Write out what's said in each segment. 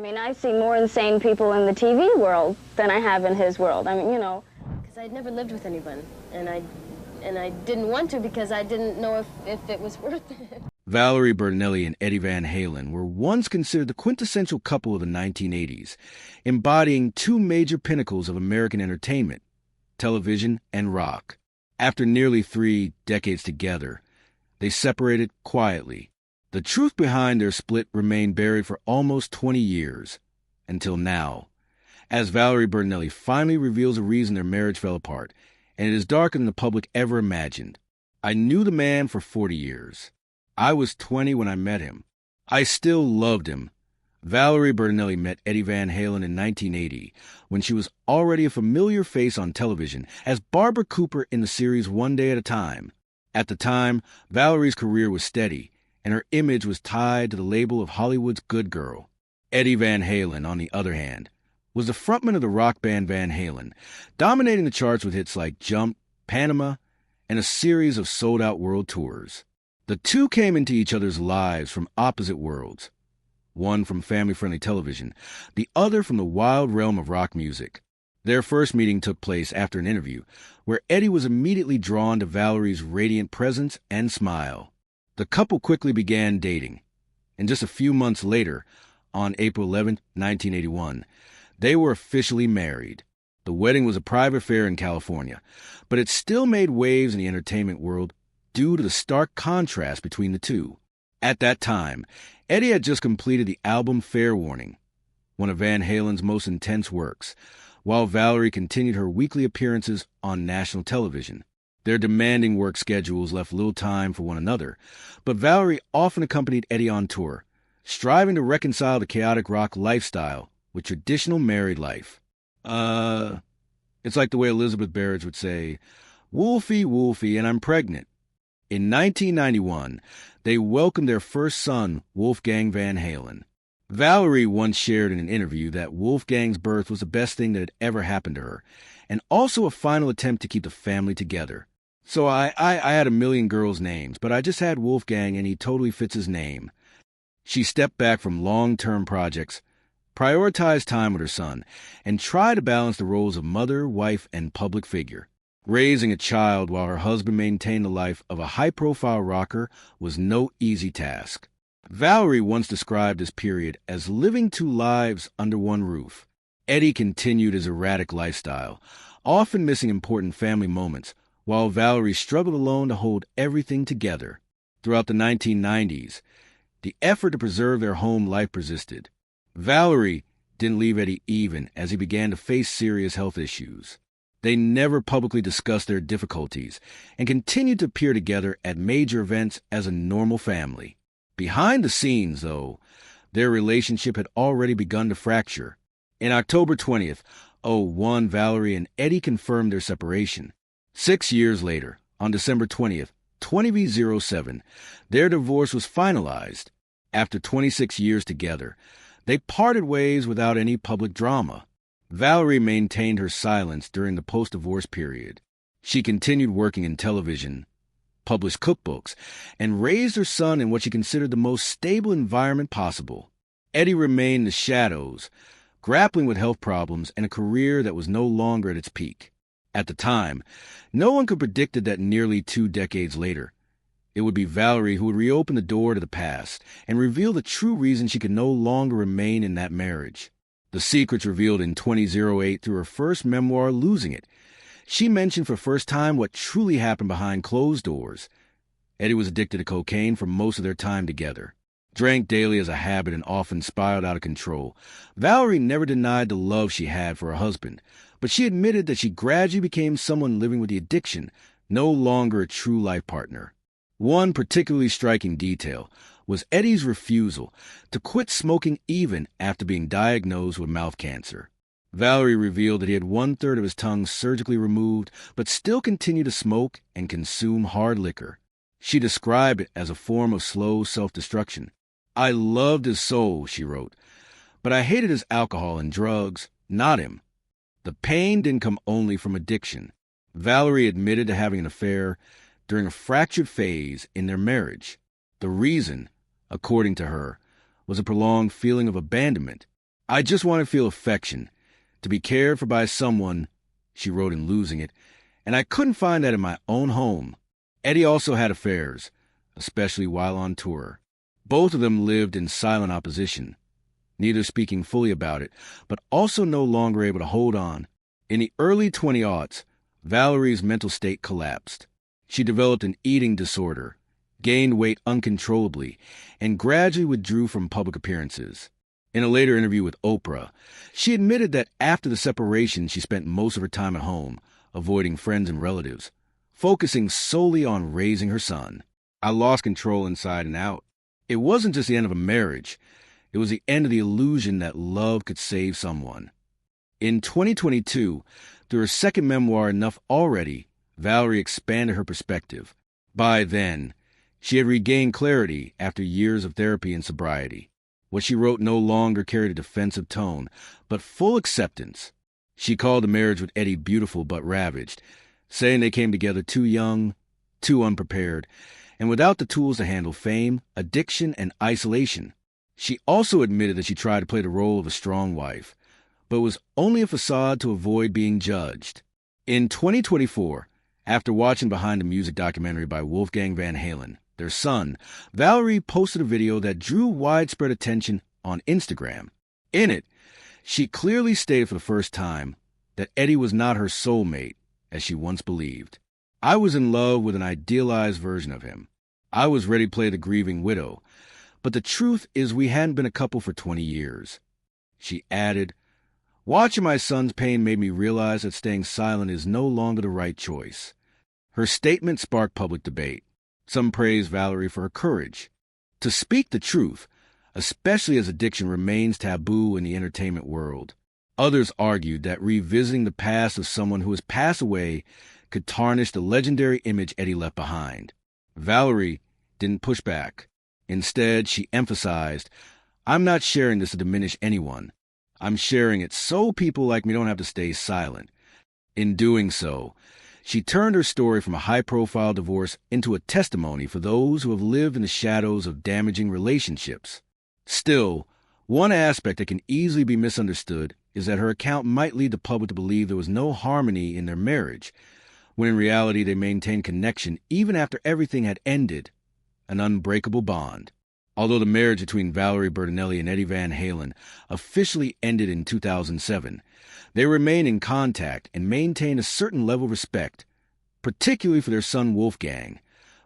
I mean, I see more insane people in the TV world than I have in his world. I mean, you know. Because I'd never lived with anyone, and I didn't want to because I didn't know if it was worth it. Valerie Bertinelli and Eddie Van Halen were once considered the quintessential couple of the 1980s, embodying two major pinnacles of American entertainment, television and rock. After nearly 3 decades together, they separated quietly. The truth behind their split remained buried for almost 20 years, until now, as Valerie Bertinelli finally reveals a reason their marriage fell apart, and it is darker than the public ever imagined. I knew the man for 40 years. I was 20 when I met him. I still loved him. Valerie Bertinelli met Eddie Van Halen in 1980, when she was already a familiar face on television as Barbara Cooper in the series One Day at a Time. At the time, Valerie's career was steady, and her image was tied to the label of Hollywood's good girl. Eddie Van Halen, on the other hand, was the frontman of the rock band Van Halen, dominating the charts with hits like Jump, Panama, and a series of sold-out world tours. The two came into each other's lives from opposite worlds, one from family-friendly television, the other from the wild realm of rock music. Their first meeting took place after an interview, where Eddie was immediately drawn to Valerie's radiant presence and smile. The couple quickly began dating, and just a few months later, on April 11, 1981, they were officially married. The wedding was a private affair in California, but it still made waves in the entertainment world due to the stark contrast between the two. At that time, Eddie had just completed the album Fair Warning, one of Van Halen's most intense works, while Valerie continued her weekly appearances on national television. Their demanding work schedules left little time for one another, but Valerie often accompanied Eddie on tour, striving to reconcile the chaotic rock lifestyle with traditional married life. It's like the way Elizabeth Barrett would say, "Wolfie, Wolfie, and I'm pregnant." In 1991, they welcomed their first son, Wolfgang Van Halen. Valerie once shared in an interview that Wolfgang's birth was the best thing that had ever happened to her, and also a final attempt to keep the family together. "So I had a million girls' names, but I just had Wolfgang and he totally fits his name." She stepped back from long-term projects, prioritized time with her son, and tried to balance the roles of mother, wife, and public figure. Raising a child while her husband maintained the life of a high-profile rocker was no easy task. Valerie once described this period as living 2 lives under one roof. Eddie continued his erratic lifestyle, often missing important family moments, while Valerie struggled alone to hold everything together. Throughout the 1990s, the effort to preserve their home life persisted. Valerie didn't leave Eddie even as he began to face serious health issues. They never publicly discussed their difficulties and continued to appear together at major events as a normal family. Behind the scenes, though, their relationship had already begun to fracture. In October 20th, 2001, Valerie and Eddie confirmed their separation. 6 years later, on December 20th, 2007, their divorce was finalized. After 26 years together, they parted ways without any public drama. Valerie maintained her silence during the post-divorce period. She continued working in television, published cookbooks, and raised her son in what she considered the most stable environment possible. Eddie remained in the shadows, grappling with health problems and a career that was no longer at its peak. At the time, no one could have predicted that nearly 2 decades later, it would be Valerie who would reopen the door to the past and reveal the true reason she could no longer remain in that marriage. The secrets revealed in 2008 through her first memoir, Losing It. She mentioned for the first time what truly happened behind closed doors. Eddie was addicted to cocaine for most of their time together. Drank daily as a habit and often spiraled out of control. Valerie never denied the love she had for her husband, but she admitted that she gradually became someone living with the addiction, no longer a true life partner. One particularly striking detail was Eddie's refusal to quit smoking even after being diagnosed with mouth cancer. Valerie revealed that he had 1/3 of his tongue surgically removed, but still continued to smoke and consume hard liquor. She described it as a form of slow self-destruction. "I loved his soul," she wrote, "but I hated his alcohol and drugs, not him." The pain didn't come only from addiction. Valerie admitted to having an affair during a fractured phase in their marriage. The reason, according to her, was a prolonged feeling of abandonment. "I just want to feel affection, to be cared for by someone," she wrote in Losing It, "and I couldn't find that in my own home." Eddie also had affairs, especially while on tour. Both of them lived in silent opposition, neither speaking fully about it, but also no longer able to hold on. In the early 2000s, Valerie's mental state collapsed. She developed an eating disorder, gained weight uncontrollably, and gradually withdrew from public appearances. In a later interview with Oprah, she admitted that after the separation, she spent most of her time at home, avoiding friends and relatives, focusing solely on raising her son. "I lost control inside and out. It wasn't just the end of a marriage. It was the end of the illusion that love could save someone." In 2022, through her second memoir, Enough Already, Valerie expanded her perspective. By then, she had regained clarity after years of therapy and sobriety. What she wrote no longer carried a defensive tone, but full acceptance. She called the marriage with Eddie beautiful but ravaged, saying they came together too young, too unprepared, and without the tools to handle fame, addiction, and isolation. She also admitted that she tried to play the role of a strong wife, but it was only a facade to avoid being judged. In 2024, after watching Behind the Music documentary by Wolfgang Van Halen, their son, Valerie posted a video that drew widespread attention on Instagram. In it, she clearly stated for the first time that Eddie was not her soulmate, as she once believed. "I was in love with an idealized version of him. I was ready to play the grieving widow, but the truth is we hadn't been a couple for 20 years. She added, "Watching my son's pain made me realize that staying silent is no longer the right choice." Her statement sparked public debate. Some praised Valerie for her courage to speak the truth, especially as addiction remains taboo in the entertainment world. Others argued that revisiting the past of someone who has passed away could tarnish the legendary image Eddie left behind. Valerie didn't push back. Instead, she emphasized, "I'm not sharing this to diminish anyone. I'm sharing it so people like me don't have to stay silent." In doing so, she turned her story from a high-profile divorce into a testimony for those who have lived in the shadows of damaging relationships. Still, one aspect that can easily be misunderstood is that her account might lead the public to believe there was no harmony in their marriage, when in reality they maintained connection even after everything had ended, an unbreakable bond. Although the marriage between Valerie Bertinelli and Eddie Van Halen officially ended in 2007, they remain in contact and maintain a certain level of respect, particularly for their son Wolfgang,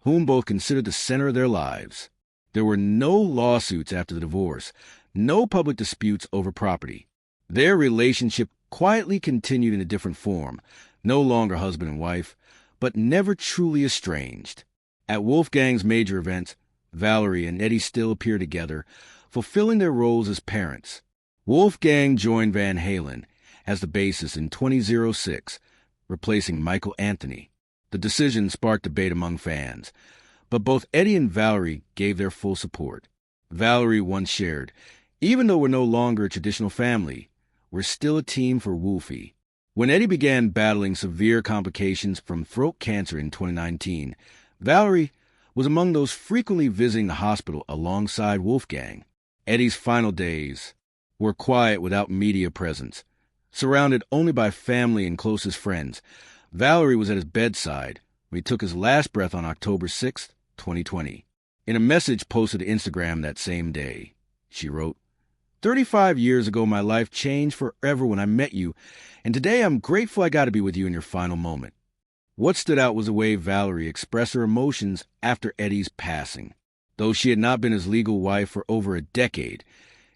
whom both considered the center of their lives. There were no lawsuits after the divorce, no public disputes over property. Their relationship quietly continued in a different form, no longer husband and wife, but never truly estranged. At Wolfgang's major events, Valerie and Eddie still appear together, fulfilling their roles as parents. Wolfgang joined Van Halen as the bassist in 2006, replacing Michael Anthony. The decision sparked debate among fans, but both Eddie and Valerie gave their full support. Valerie once shared, "Even though we're no longer a traditional family, we're still a team for Wolfie." When Eddie began battling severe complications from throat cancer in 2019, Valerie was among those frequently visiting the hospital alongside Wolfgang. Eddie's final days were quiet without media presence. Surrounded only by family and closest friends, Valerie was at his bedside when he took his last breath on October 6, 2020. In a message posted to Instagram that same day, she wrote, 35 years ago, my life changed forever when I met you, and today I'm grateful I got to be with you in your final moment." What stood out was the way Valerie expressed her emotions after Eddie's passing. Though she had not been his legal wife for over a decade,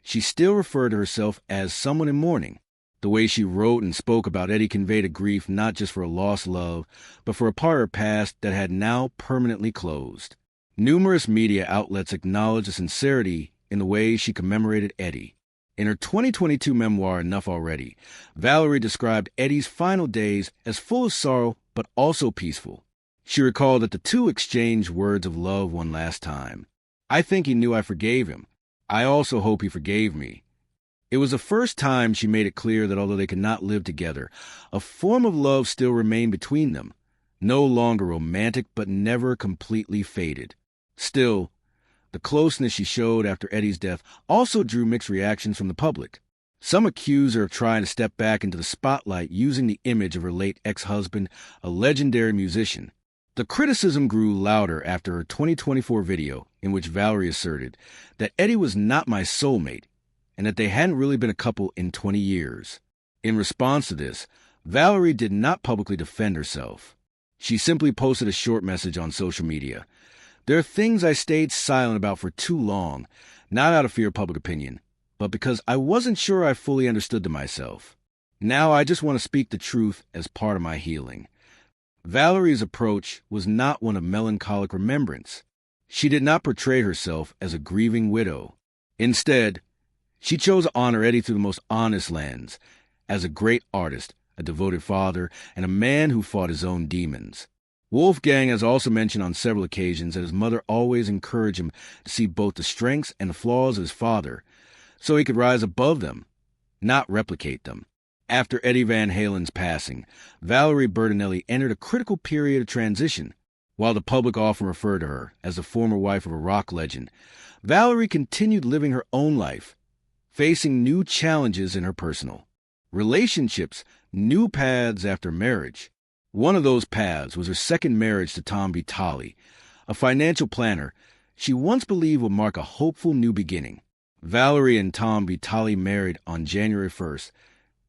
she still referred to herself as someone in mourning. The way she wrote and spoke about Eddie conveyed a grief not just for a lost love, but for a part of her past that had now permanently closed. Numerous media outlets acknowledged the sincerity in the way she commemorated Eddie. In her 2022 memoir, Enough Already, Valerie described Eddie's final days as full of sorrow but also peaceful. She recalled that the two exchanged words of love one last time. "I think he knew I forgave him. I also hope he forgave me." It was the first time she made it clear that although they could not live together, a form of love still remained between them, no longer romantic but never completely faded. Still, the closeness she showed after Eddie's death also drew mixed reactions from the public. Some accuse her of trying to step back into the spotlight using the image of her late ex-husband, a legendary musician. The criticism grew louder after her 2024 video in which Valerie asserted that Eddie was not my soulmate and that they hadn't really been a couple in 20 years. In response to this, Valerie did not publicly defend herself. She simply posted a short message on social media. "There are things I stayed silent about for too long, not out of fear of public opinion, but because I wasn't sure I fully understood them myself. Now I just want to speak the truth as part of my healing." Valerie's approach was not one of melancholic remembrance. She did not portray herself as a grieving widow. Instead, she chose to honor Eddie through the most honest lens, as a great artist, a devoted father, and a man who fought his own demons. Wolfgang has also mentioned on several occasions that his mother always encouraged him to see both the strengths and the flaws of his father, so he could rise above them, not replicate them. After Eddie Van Halen's passing, Valerie Bertinelli entered a critical period of transition. While the public often referred to her as the former wife of a rock legend, Valerie continued living her own life, facing new challenges in her personal relationships, new paths after marriage. One of those paths was her second marriage to Tom Vitale, a financial planner she once believed would mark a hopeful new beginning. Valerie and Tom Vitale married on January 1st,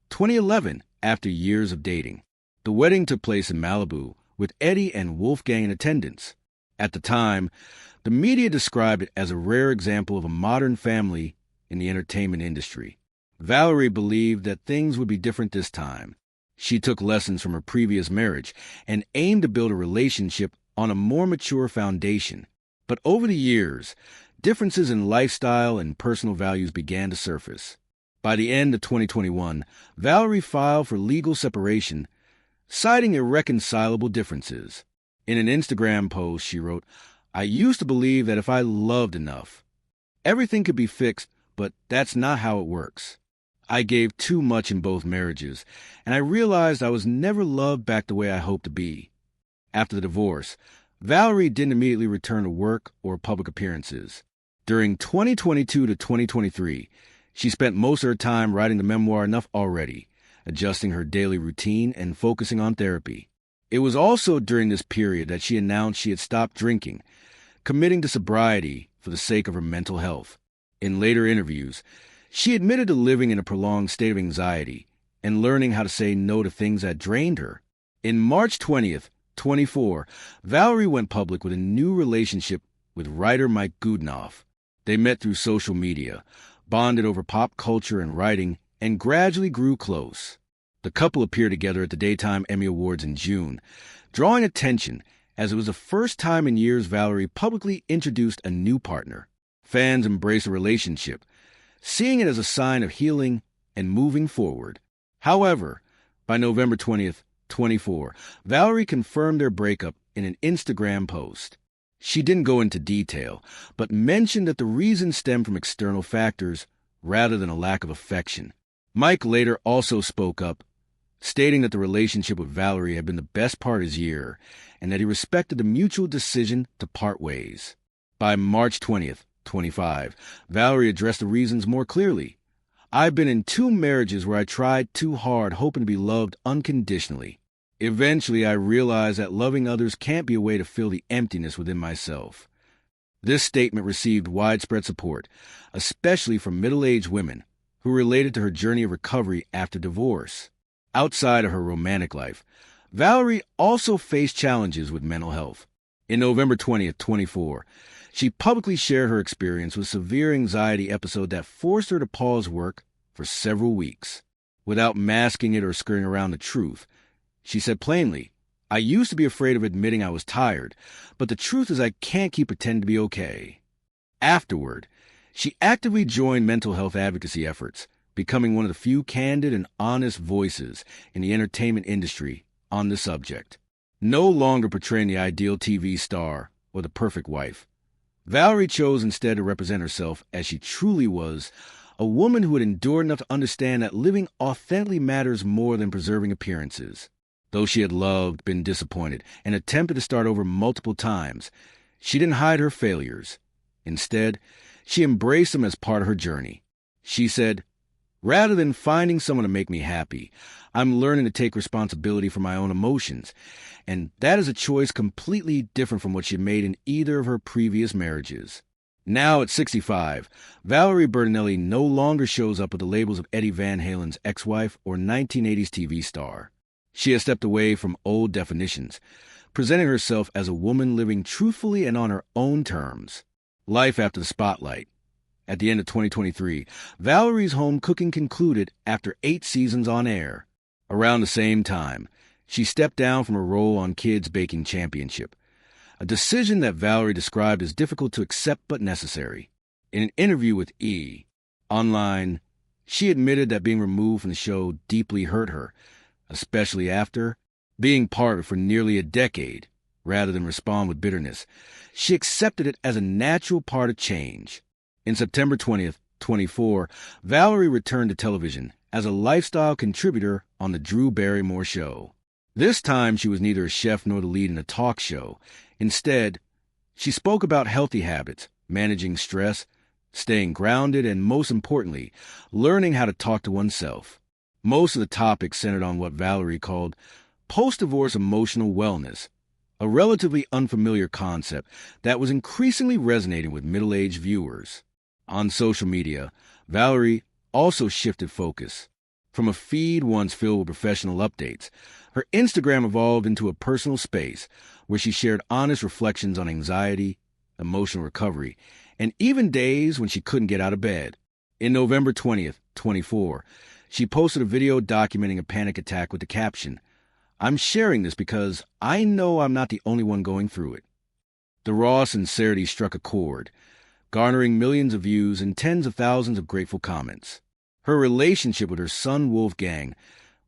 2011, after years of dating. The wedding took place in Malibu, with Eddie and Wolfgang in attendance. At the time, the media described it as a rare example of a modern family in the entertainment industry. Valerie believed that things would be different this time. She took lessons from her previous marriage and aimed to build a relationship on a more mature foundation. But over the years, differences in lifestyle and personal values began to surface. By the end of 2021, Valerie filed for legal separation, citing irreconcilable differences. In an Instagram post, she wrote, "I used to believe that if I loved enough, everything could be fixed, but that's not how it works. I gave too much in both marriages, and I realized I was never loved back the way I hoped to be." After the divorce, Valerie didn't immediately return to work or public appearances. During 2022 to 2023, she spent most of her time writing the memoir Enough Already, adjusting her daily routine and focusing on therapy. It was also during this period that she announced she had stopped drinking, committing to sobriety for the sake of her mental health. In later interviews, she admitted to living in a prolonged state of anxiety and learning how to say no to things that drained her. In March 20th, 24, Valerie went public with a new relationship with writer Mike Goodenough. They met through social media, bonded over pop culture and writing, and gradually grew close. The couple appeared together at the Daytime Emmy Awards in June, drawing attention as it was the first time in years Valerie publicly introduced a new partner. Fans embraced the relationship, seeing it as a sign of healing and moving forward. However, by November 20th, 24, Valerie confirmed their breakup in an Instagram post. She didn't go into detail, but mentioned that the reason stemmed from external factors rather than a lack of affection. Mike later also spoke up, stating that the relationship with Valerie had been the best part of his year and that he respected the mutual decision to part ways. By March 20th, 25, Valerie addressed the reasons more clearly. "I've been in 2 marriages where I tried too hard, hoping to be loved unconditionally. Eventually, I realized that loving others can't be a way to fill the emptiness within myself." This statement received widespread support, especially from middle-aged women who related to her journey of recovery after divorce. Outside of her romantic life, Valerie also faced challenges with mental health. In November 20th, 24, she publicly shared her experience with a severe anxiety episode that forced her to pause work for several weeks. Without masking it or skirting around the truth, she said plainly, "I used to be afraid of admitting I was tired, but the truth is I can't keep pretending to be okay." Afterward, she actively joined mental health advocacy efforts, becoming one of the few candid and honest voices in the entertainment industry on the subject. No longer portraying the ideal TV star or the perfect wife, Valerie chose instead to represent herself as she truly was, a woman who had endured enough to understand that living authentically matters more than preserving appearances. Though she had loved, been disappointed, and attempted to start over multiple times, she didn't hide her failures. Instead, she embraced them as part of her journey. She said, Rather than finding someone to make me happy, I'm learning to take responsibility for my own emotions, and that is a choice completely different from what she made in either of her previous marriages. Now at 65, Valerie Bertinelli no longer shows up with the labels of Eddie Van Halen's ex-wife or 1980s TV star. She has stepped away from old definitions, presenting herself as a woman living truthfully and on her own terms. Life after the spotlight. At the end of 2023, Valerie's home cooking concluded after 8 seasons on air. Around the same time, she stepped down from her role on Kids Baking Championship, a decision that Valerie described as difficult to accept but necessary. In an interview with E! Online, she admitted that being removed from the show deeply hurt her, especially after being part of it for nearly a decade. Rather than respond with bitterness, she accepted it as a natural part of change. In September 20th, 24, Valerie returned to television as a lifestyle contributor on The Drew Barrymore Show. This time, she was neither a chef nor the lead in a talk show. Instead, she spoke about healthy habits, managing stress, staying grounded, and most importantly, learning how to talk to oneself. Most of the topics centered on what Valerie called post-divorce emotional wellness, a relatively unfamiliar concept that was increasingly resonating with middle-aged viewers. On social media, Valerie also shifted focus. From a feed once filled with professional updates, her Instagram evolved into a personal space where she shared honest reflections on anxiety, emotional recovery, and even days when she couldn't get out of bed. In November 20th, 24, she posted a video documenting a panic attack with the caption, "I'm sharing this because I know I'm not the only one going through it." The raw sincerity struck a chord, garnering millions of views and tens of thousands of grateful comments. Her relationship with her son Wolfgang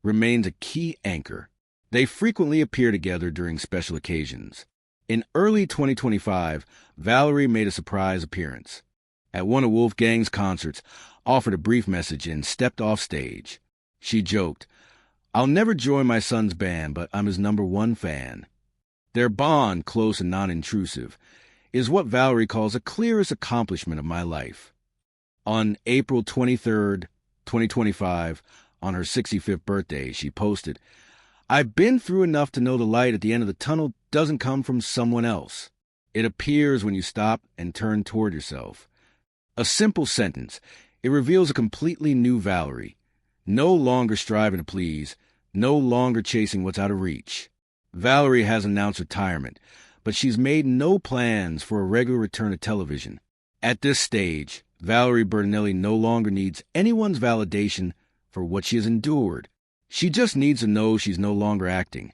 remains a key anchor. They frequently appear together during special occasions. In early 2025, Valerie made a surprise appearance. At one of Wolfgang's concerts, offered a brief message and stepped off stage. She joked, "I'll never join my son's band, but I'm his #1 fan." Their bond, close and non-intrusive, is what Valerie calls the clearest accomplishment of my life. On April 23rd, 2025, on her 65th birthday, she posted, "I've been through enough to know the light at the end of the tunnel doesn't come from someone else. It appears when you stop and turn toward yourself." A simple sentence, it reveals a completely new Valerie, no longer striving to please, no longer chasing what's out of reach. Valerie has announced retirement, but she's made no plans for a regular return to television. At this stage, Valerie Bertinelli no longer needs anyone's validation for what she has endured. She just needs to know she's no longer acting,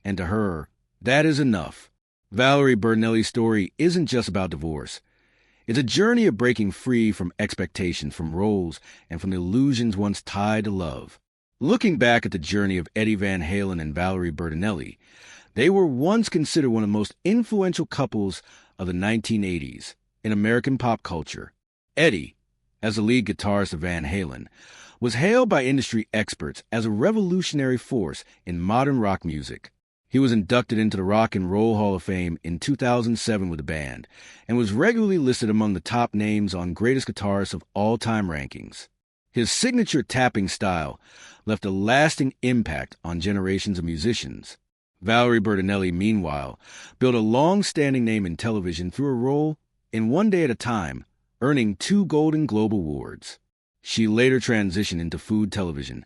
and to her, that is enough. Valerie Bertinelli's story isn't just about divorce. It's a journey of breaking free from expectations, from roles, and from the illusions once tied to love. Looking back at the journey of Eddie Van Halen and Valerie Bertinelli, they were once considered one of the most influential couples of the 1980s in American pop culture. Eddie, as the lead guitarist of Van Halen, was hailed by industry experts as a revolutionary force in modern rock music. He was inducted into the Rock and Roll Hall of Fame in 2007 with the band, and was regularly listed among the top names on greatest guitarists of all-time rankings. His signature tapping style left a lasting impact on generations of musicians. Valerie Bertinelli, meanwhile, built a long-standing name in television through a role in One Day at a Time, earning 2 Golden Globe Awards. She later transitioned into food television,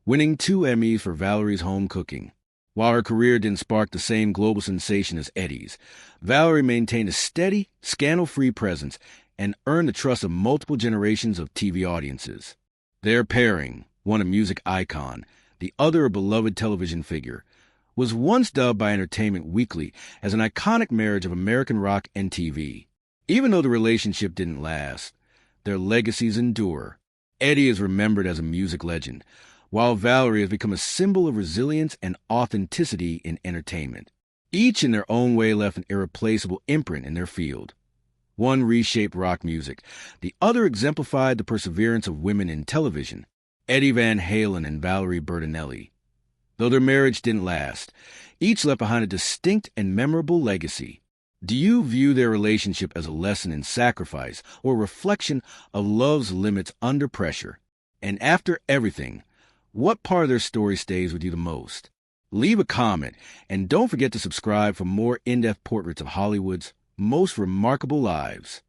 winning 2 Emmys for Valerie's home cooking. While her career didn't spark the same global sensation as Eddie's, Valerie maintained a steady, scandal-free presence and earned the trust of multiple generations of TV audiences. Their pairing, one a music icon, the other a beloved television figure, was once dubbed by Entertainment Weekly as an iconic marriage of American rock and TV. Even though the relationship didn't last, their legacies endure. Eddie is remembered as a music legend, while Valerie has become a symbol of resilience and authenticity in entertainment. Each in their own way left an irreplaceable imprint in their field. One reshaped rock music, the other exemplified the perseverance of women in television. Eddie Van Halen and Valerie Bertinelli. Though their marriage didn't last, each left behind a distinct and memorable legacy. Do you view their relationship as a lesson in sacrifice or a reflection of love's limits under pressure? And after everything, what part of their story stays with you the most? Leave a comment, and don't forget to subscribe for more in-depth portraits of Hollywood's most remarkable lives.